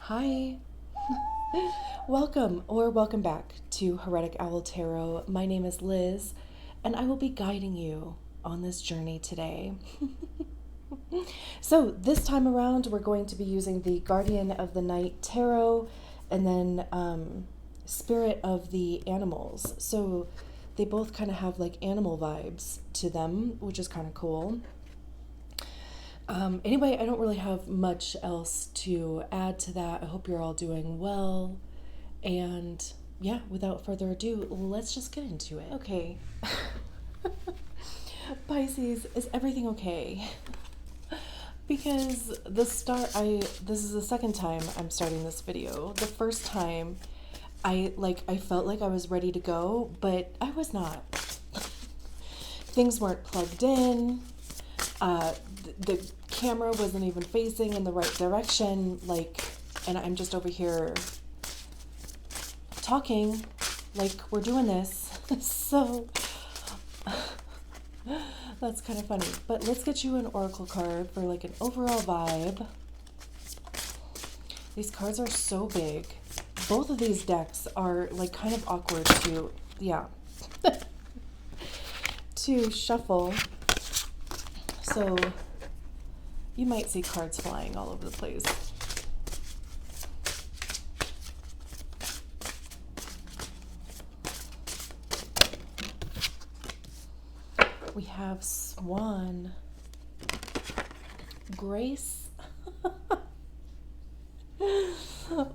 Hi, welcome back to Heretic Owl Tarot. My name is Liz, and I will be guiding you on this journey today. So, this time around, we're going to be using the Guardian of the Night Tarot and then Spirit of the Animals. So, they both kind of have like animal vibes to them, which is kind of cool. Anyway, I don't really have much else to add to that. I hope you're all doing well. And yeah, without further ado, let's just get into it. Okay. Pisces, is everything okay? Because this is the second time I'm starting this video. The first time I felt like I was ready to go, but I was not. Things weren't plugged in. The camera wasn't even facing in the right direction, and I'm just over here talking like we're doing this. So that's kind of funny. But let's get you an oracle card for like an overall vibe. These cards are so big. Both of these decks are like kind of awkward to shuffle. So you might see cards flying all over the place. We have Swan, Grace,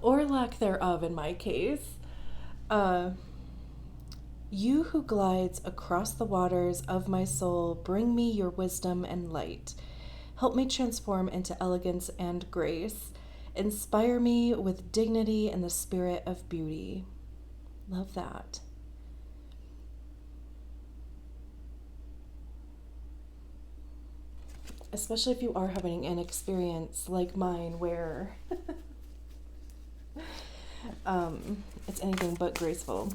or lack thereof in my case. You who glides across the waters of my soul, bring me your wisdom and light. Help me transform into elegance and grace. Inspire me with dignity and the spirit of beauty. Love that. Especially if you are having an experience like mine where it's anything but graceful.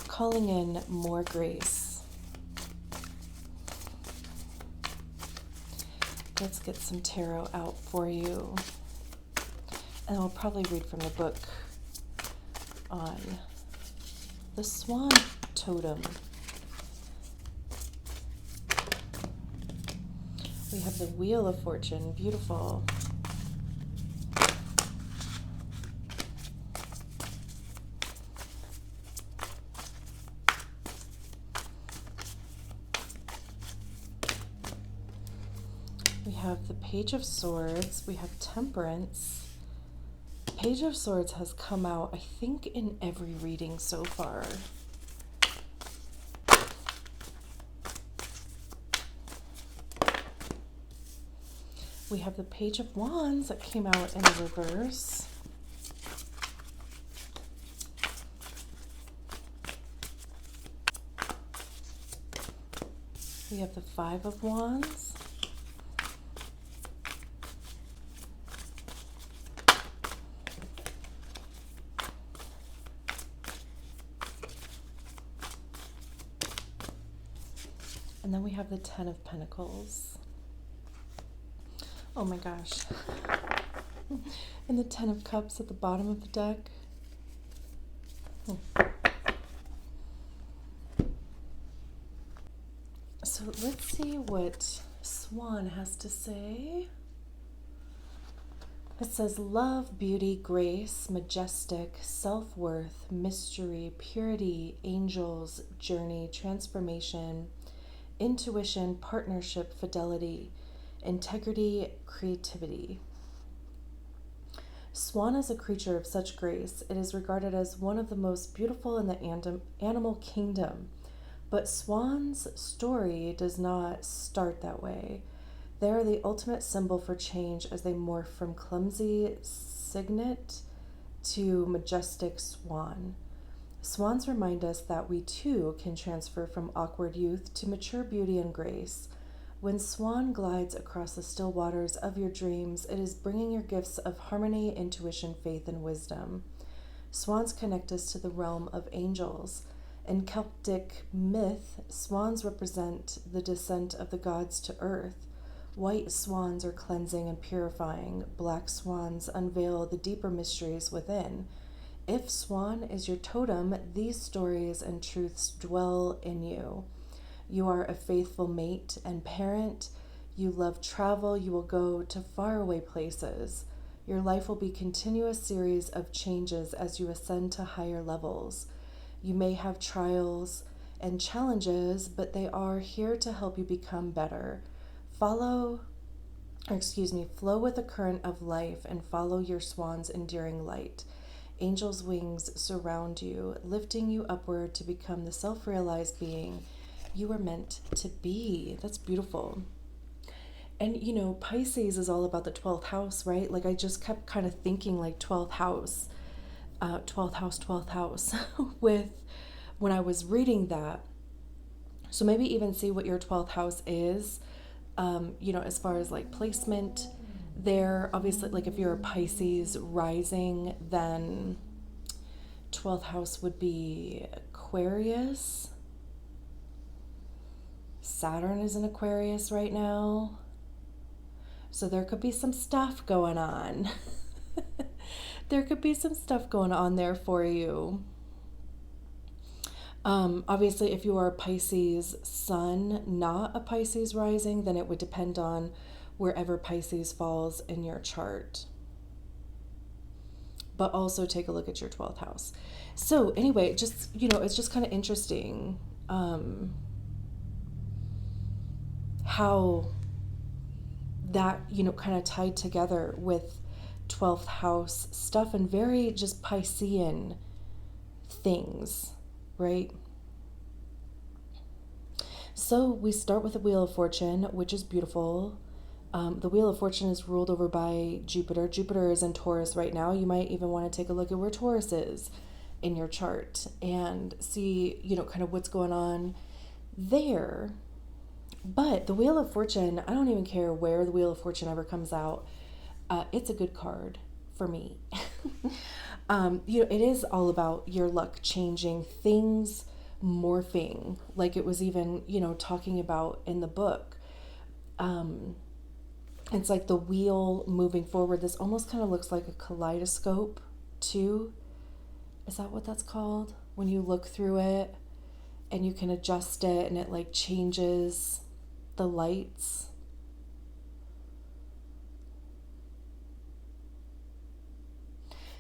Calling in more grace. Let's get some tarot out for you. And I'll probably read from the book on the Swan totem. We have the Wheel of Fortune. Beautiful. We have the Page of Swords. We have Temperance. Page of Swords has come out, I think, in every reading so far. We have the Page of Wands that came out in the reverse. We have the Five of Wands. And then we have the Ten of Pentacles. Oh my gosh. And the Ten of Cups at the bottom of the deck. So let's see what Swan has to say. It says love, beauty, grace, majestic, self-worth, mystery, purity, angels, journey, transformation, intuition, partnership, fidelity, integrity, creativity. Swan is a creature of such grace. It is regarded as one of the most beautiful in the animal kingdom. But Swan's story does not start that way. They are the ultimate symbol for change as they morph from clumsy cygnet to majestic swan. Swans remind us that we too can transfer from awkward youth to mature beauty and grace. When Swan glides across the still waters of your dreams, it is bringing your gifts of harmony, intuition, faith, and wisdom. Swans connect us to the realm of angels. In Celtic myth, swans represent the descent of the gods to earth. White swans are cleansing and purifying. Black swans unveil the deeper mysteries within. If swan is your totem, these stories and truths dwell in you. You are a faithful mate and parent. You love travel. You will go to faraway places. Your life will be a continuous series of changes as you ascend to higher levels. You may have trials and challenges, but they are here to help you become better. Flow with the current of life and follow your swan's enduring light. Angels' wings surround you, lifting you upward to become the self-realized being you were meant to be. That's beautiful. And Pisces is all about the 12th house, right? Like I just kept kind of thinking like 12th house, 12th house with when I was reading that. So maybe even see what your 12th house is, as far as like placement there. Obviously, like if you're a Pisces rising, then 12th house would be Aquarius. Saturn is in Aquarius right now. So there could be some stuff going on. There could be some stuff going on there for you. Obviously, if you are a Pisces sun, not a Pisces rising, then it would depend on wherever Pisces falls in your chart. But also take a look at your 12th house. So anyway, just, it's just kind of interesting how that, kind of tied together with 12th house stuff and very just Piscean things, right? So we start with the Wheel of Fortune, which is beautiful. The Wheel of Fortune is ruled over by Jupiter. Jupiter is in Taurus right now. You might even want to take a look at where Taurus is in your chart and see, kind of what's going on there. But the Wheel of Fortune, I don't even care where the Wheel of Fortune ever comes out. It's a good card for me. It is all about your luck changing, things morphing, like it was even, talking about in the book. It's like the wheel moving forward. This almost kind of looks like a kaleidoscope too. Is that what that's called? When you look through it and you can adjust it and it like changes the lights.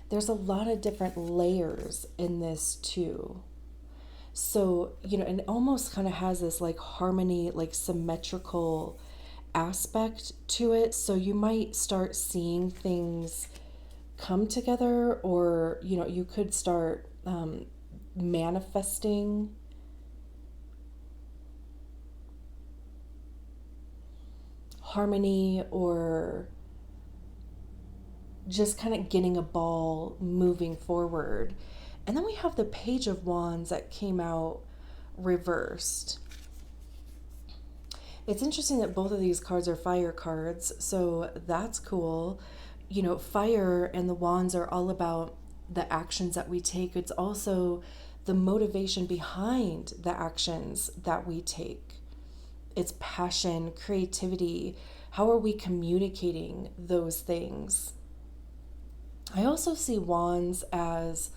There's a lot of different layers in this too. So, and it almost kind of has this like harmony, like symmetrical aspect to it. So you might start seeing things come together, or, you could start manifesting harmony, or just kind of getting a ball moving forward. And then we have the Page of Wands that came out reversed. It's interesting that both of these cards are fire cards, so that's cool. Fire and the wands are all about the actions that we take. It's also the motivation behind the actions that we take. It's passion, creativity. How are we communicating those things? I also see wands as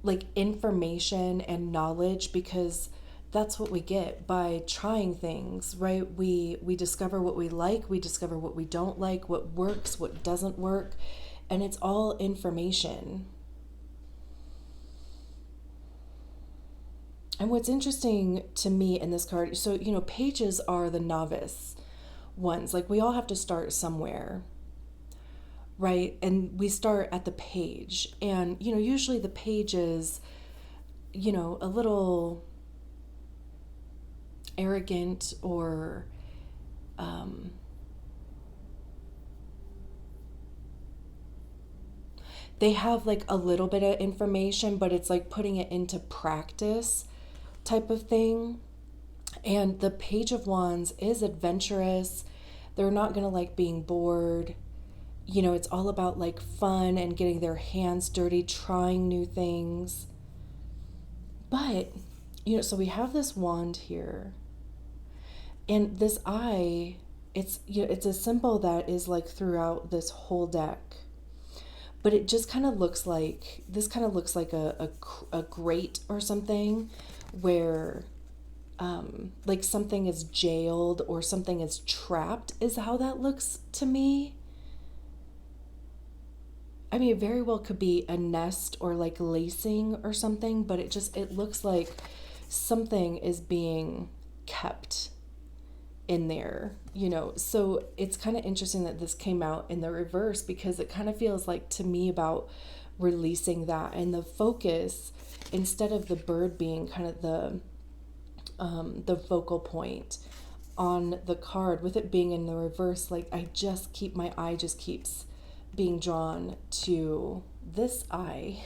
like information and knowledge, because that's what we get by trying things, right? We discover what we like, we discover what we don't like, what works, what doesn't work, and it's all information. And what's interesting to me in this card, so, pages are the novice ones. Like, we all have to start somewhere, right? And we start at the page. And, usually the page is, a little arrogant, or they have like a little bit of information, but it's like putting it into practice type of thing. And the Page of Wands is adventurous. They're not going to like being bored. It's all about like fun and getting their hands dirty, trying new things. But, so we have this wand here. And this eye it's, you know, it's a symbol that is like throughout this whole deck, but it just kind of looks like, this kind of looks like a grate or something where like something is jailed or something is trapped, is how that looks to me. I mean, it very well could be a nest or like lacing or something, but it looks like something is being kept in there, you know. So it's kind of interesting that this came out in the reverse, because it kind of feels like to me about releasing that, and the focus, instead of the bird being kind of the focal point on the card, with it being in the reverse, like my eye just keeps being drawn to this eye.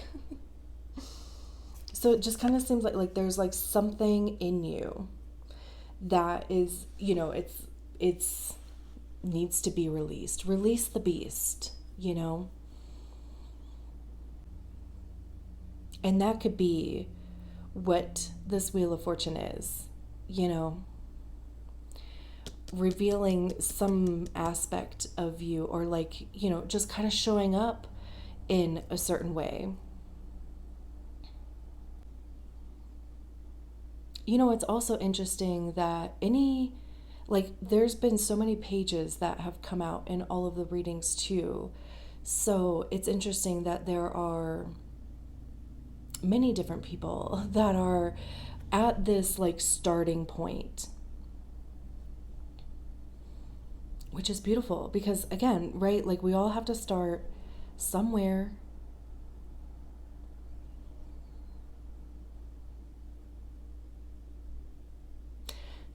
So it just kind of seems like there's like something in you that is, you know, it's needs to be released. Release the beast, you know. And that could be what this Wheel of Fortune is, you know, revealing some aspect of you, or like, you know, just kind of showing up in a certain way. You know, it's also interesting that there's been so many pages that have come out in all of the readings too. So it's interesting that there are many different people that are at this like starting point, which is beautiful, because again, right, like we all have to start somewhere.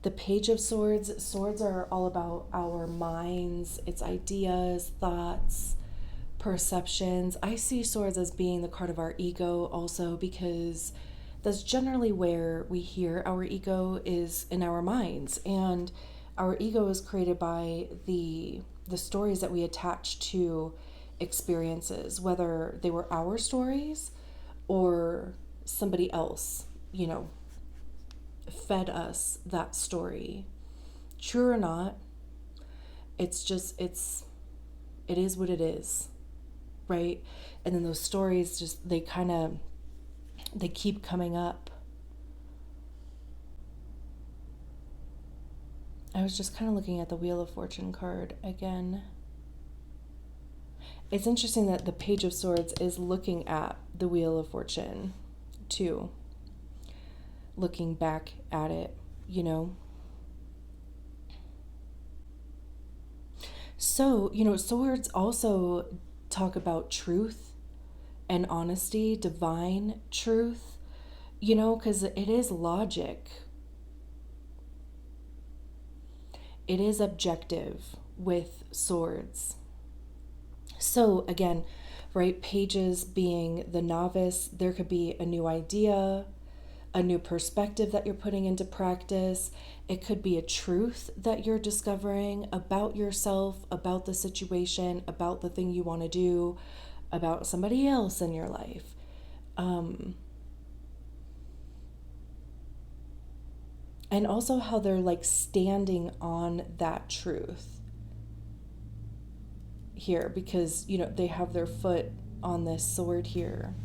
The Page of Swords, swords are all about our minds, its ideas, thoughts, perceptions. I see swords as being the card of our ego also, because that's generally where we hear our ego is in our minds, and our ego is created by the stories that we attach to experiences, whether they were our stories or somebody else, you know, fed us that story. True or not, it is what it is, right? And then those stories just, they keep coming up. I was just kind of looking at the Wheel of Fortune card again. It's interesting that the Page of Swords is looking at the Wheel of Fortune too, looking back at it, you know. So, you know, swords also talk about truth and honesty, divine truth, you know, because it is logic, it is objective with swords. So, again, right, pages being the novice, there could be a new idea, a new perspective that you're putting into practice. It could be a truth that you're discovering about yourself, about the situation, about the thing you want to do, about somebody else in your life. And also how they're like standing on that truth here, because, you know, they have their foot on this sword here.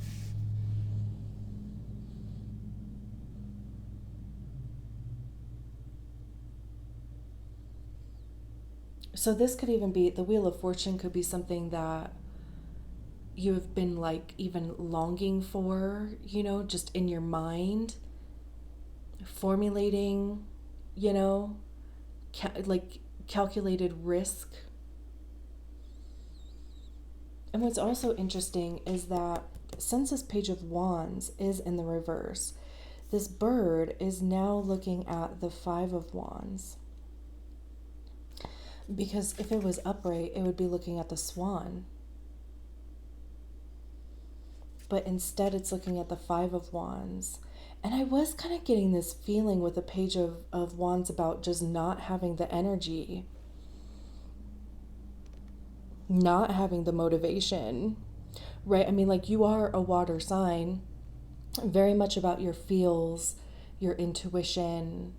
So this could even be, the Wheel of Fortune could be something that you have been like even longing for, you know, just in your mind, formulating, you know, like calculated risk. And what's also interesting is that since this Page of Wands is in the reverse, this bird is now looking at the Five of Wands. Because if it was upright, it would be looking at the Swan. But instead, it's looking at the Five of Wands. And I was kind of getting this feeling with the Page of Wands about just not having the energy, not having the motivation, right? I mean, like, you are a water sign, very much about your feels, your intuition.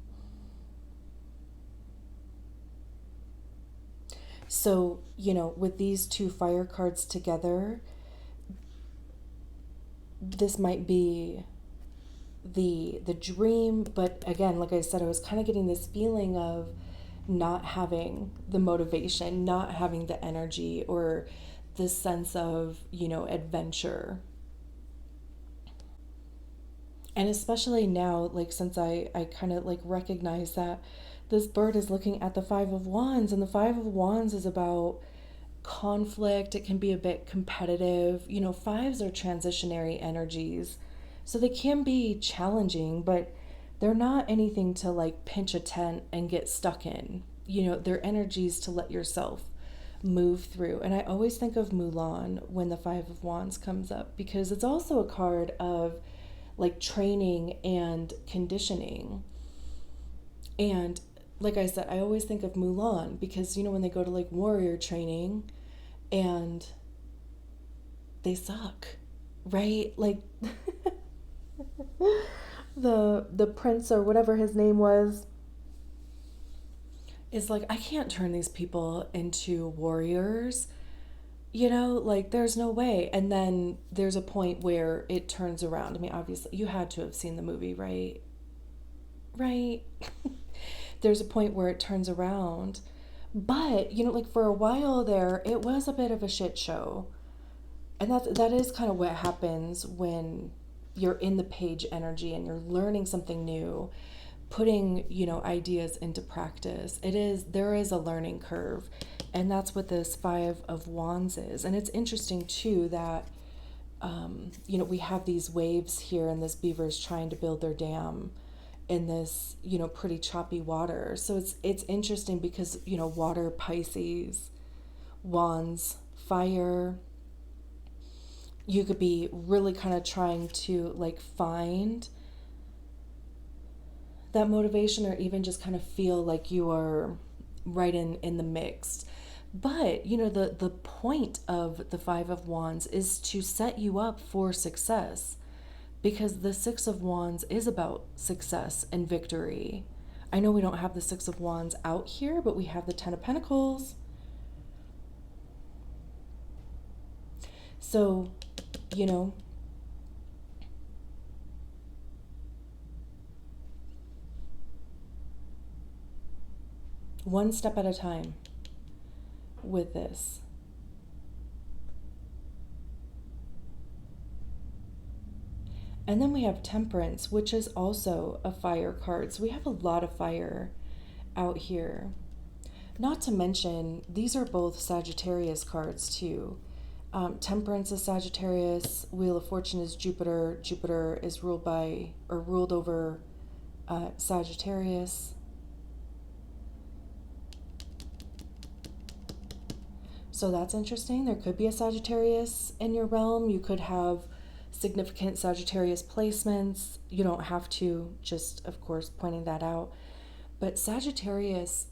So, with these two fire cards together, this might be the dream, but again, like I said, I was kind of getting this feeling of not having the motivation, not having the energy, or the sense of, adventure. And especially now, like, since I kind of like recognize that this bird is looking at the Five of Wands, and the Five of Wands is about conflict. It can be a bit competitive. Fives are transitionary energies, so they can be challenging, but they're not anything to like pinch a tent and get stuck in. They're energies to let yourself move through. And I always think of Mulan when the Five of Wands comes up, because it's also a card of like training and conditioning. And like I said, I always think of Mulan because when they go to like warrior training and they suck, right? Like the prince or whatever his name was is like, I can't turn these people into warriors. Like there's no way. And then there's a point where it turns around. I mean, obviously you had to have seen the movie, right? Right. There's a point where it turns around. But, like for a while there, it was a bit of a shit show. And that is kind of what happens when you're in the page energy and you're learning something new, putting, ideas into practice. There is a learning curve. And that's what this Five of Wands is. And it's interesting too that we have these waves here, and this beaver's trying to build their dam in this, pretty choppy water. So it's interesting because, water, Pisces, wands, fire. You could be really kind of trying to like find that motivation, or even just kind of feel like you are right in the mix. But the point of the Five of Wands is to set you up for success, because the Six of Wands is about success and victory. I know we don't have the Six of Wands out here, but we have the Ten of Pentacles. So, one step at a time with this. And then we have Temperance, which is also a fire card. So we have a lot of fire out here. Not to mention, these are both Sagittarius cards too. Temperance is Sagittarius, Wheel of Fortune is Jupiter. Jupiter is ruled over Sagittarius. So that's interesting. There could be a Sagittarius in your realm. You could have significant Sagittarius placements. You don't have to, just of course pointing that out. But Sagittarius,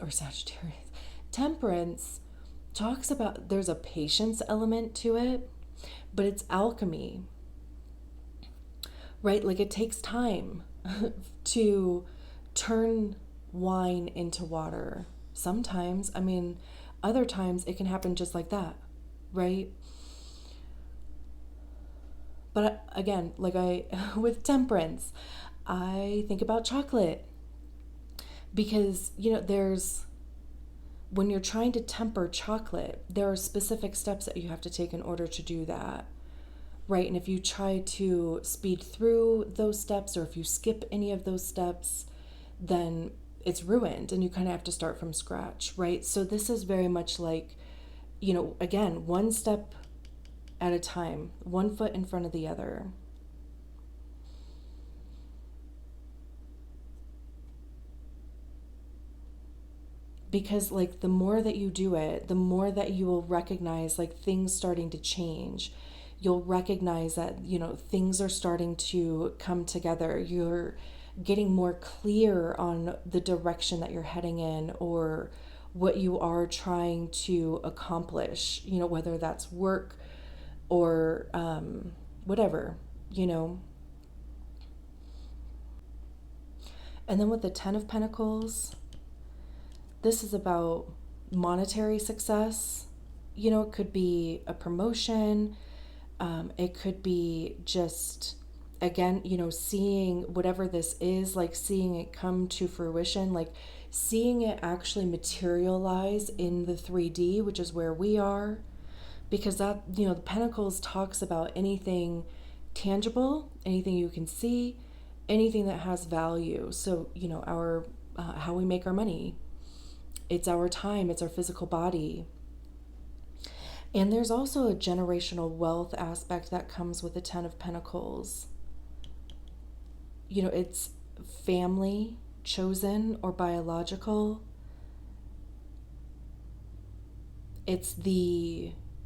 Temperance talks about, there's a patience element to it, but it's alchemy, right? Like it takes time to turn wine into water. Sometimes, other times it can happen just like that, right? But again, with Temperance, I think about chocolate, because, when you're trying to temper chocolate, there are specific steps that you have to take in order to do that, right? And if you try to speed through those steps, or if you skip any of those steps, then it's ruined and you kind of have to start from scratch, right? So this is very much like, again, one step at a time, one foot in front of the other. Because the more that you do it, the more that you will recognize things starting to change. You'll recognize that things are starting to come together. You're getting more clear on the direction that you're heading in, or what you are trying to accomplish, whether that's work or whatever. And then with the Ten of Pentacles, this is about monetary success. You know, it could be a promotion. It could be just, again, you know, seeing whatever this is, like seeing it come to fruition, like seeing it actually materialize in the 3D, which is where we are. Because that, you know, the Pentacles talks about anything tangible, anything you can see, anything that has value. So, you know, our how we make our money, it's our time, it's our physical body. And there's also a generational wealth aspect that comes with the Ten of Pentacles. You know, it's family, chosen or biological. It's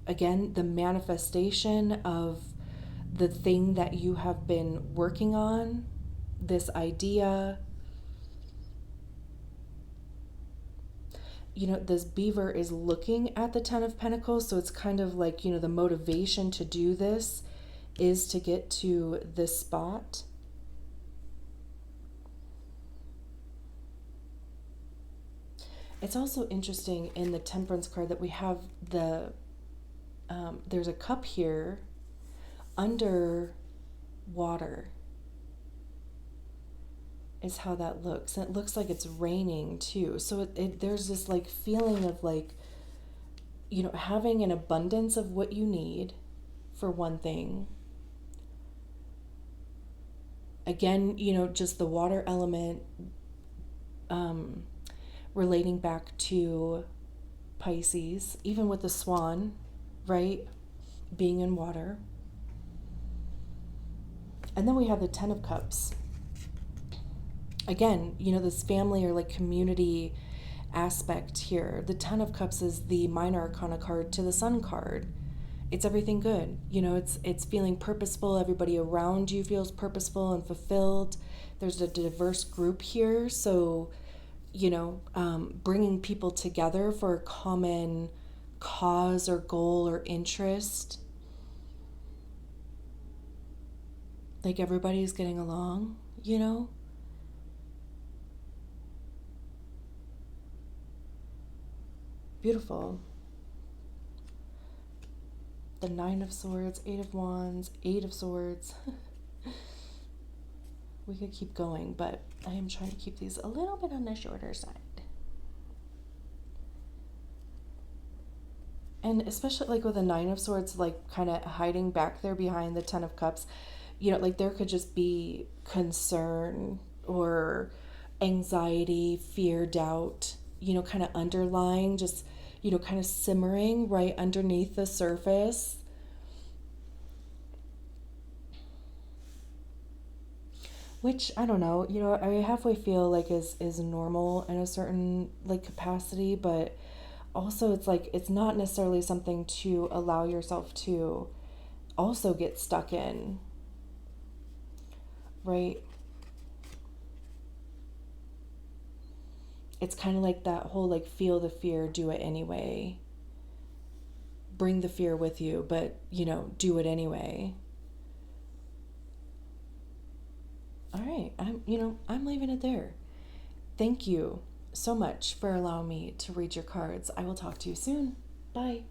again, the manifestation of the thing that you have been working on, this idea. You know, this beaver is looking at the Ten of Pentacles, so it's kind of like, you know, the motivation to do this is to get to this spot. It's also interesting in the Temperance card that we have there's a cup here under water is how that looks. And it looks like it's raining too. So there's this like feeling of like, you know, having an abundance of what you need for one thing. Again, you know, just the water element relating back to Pisces, even with the Swan, right? Being in water. And then we have the Ten of Cups. Again, you know, this family or like community aspect here. The Ten of Cups is the minor arcana card to the Sun card. It's everything good. You know, it's feeling purposeful. Everybody around you feels purposeful and fulfilled. There's a diverse group here. So, you know, bringing people together for a common cause or goal or interest. Like everybody's getting along, you know? Beautiful. The Nine of Swords, Eight of Wands, Eight of Swords. We could keep going, but I am trying to keep these a little bit on the shorter side. And especially like with the Nine of Swords, like kind of hiding back there behind the Ten of Cups, you know, like there could just be concern or anxiety, fear, doubt, you know, kind of underlying, just, you know, kind of simmering right underneath the surface. Which, I don't know, you know, I halfway feel like is normal in a certain like capacity, but also it's like it's not necessarily something to allow yourself to also get stuck in, right? It's kind of like that whole like feel the fear, do it anyway. Bring the fear with you, but you know, do it anyway. All right, I'm leaving it there. Thank you so much for allowing me to read your cards. I will talk to you soon. Bye.